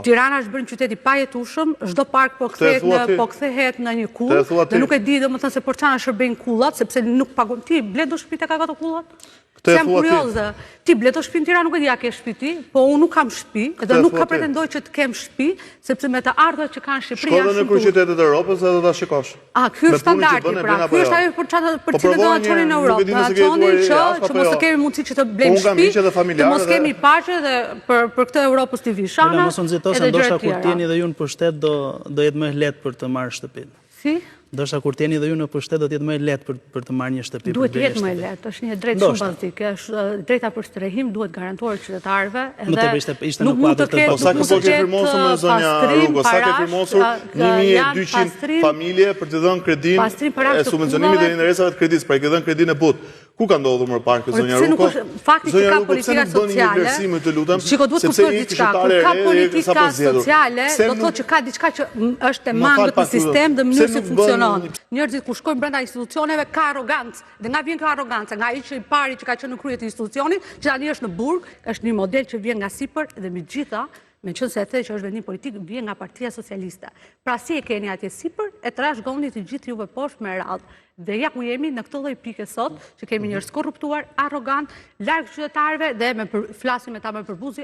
Tirana është bërë një qytet i pajetueshëm, çdo park po kthehet në një kull, dhe nuk e di domethënë se për çfarë shërbejnë kullat, sepse nuk pagon ti ble do shtëpi tek ato kullat. Jam kurioze. Ti ble do shtëpi në Tiranë, nuk e di a ke shtëpi ti, po unë nuk kam shtëpi, dhe nuk ka pretendoj që të kem shtëpi, sepse me të ardhurat që kanë Shqipëria janë shumë. Shko dhe në kryeqytetet e Europës dhe do ta shikosh. Ky është standardi, pra. Ky është ajo për cilën do ta çonin në Europë. Do ta çonin që mos të kemi mundësi që të blejmë shtëpi, të mos kemi paqe dhe për këtë Europës TV Shana. Mos u nxitosë, ndoshta kur t'jeni dhe ju në pushtet do jetë më lehtë për të marrë shtëpinë. Si? Ndoshta kur t'jeni dhe ju në pushtet do të jetë më lehtë për të marrë një shtëpi. Duhet të jetë më lehtë, është një drejtë shumë bazike, është drejta për strehim duhet garantuar qytetarëve, edhe nuk mund të ketë. Sa ke firmosur me zonja Rrugo, sa ke firmosur 1200 familje për të dhënë kredinë e subvencionimit të interesave të kreditës, pra i ke dhënë kredinë e butë. Ku ka ndodhur më parë këtë zonja Rrugo? Fakti që ka politika sociale. Shiko, duhet kuptuar diçka. Kur ka politika sociale, do të thotë që ka diçka që është e mangët në sistem dhe mënyrë si funksionon. Njerëzit kur shkojnë brenda institucioneve ka arrogancë. Dhe nga vjen kjo arrogancë? Nga ai që i pari që ka qenë në krye të institucionit, që tani është në burg, është një model që vjen nga sipër dhe megjithatë, meqense e the që është vendim politik, vjen nga Partia Socialiste. Pra si e keni atje sipër, e trashëgoni të gjithë juve poshtë me radhë. Dhe ja ku jemi në këtë lloj pike sot, që kemi njerëz korruptuar, arrogant, larg qytetarëve dhe flasim me ta me përbuzi.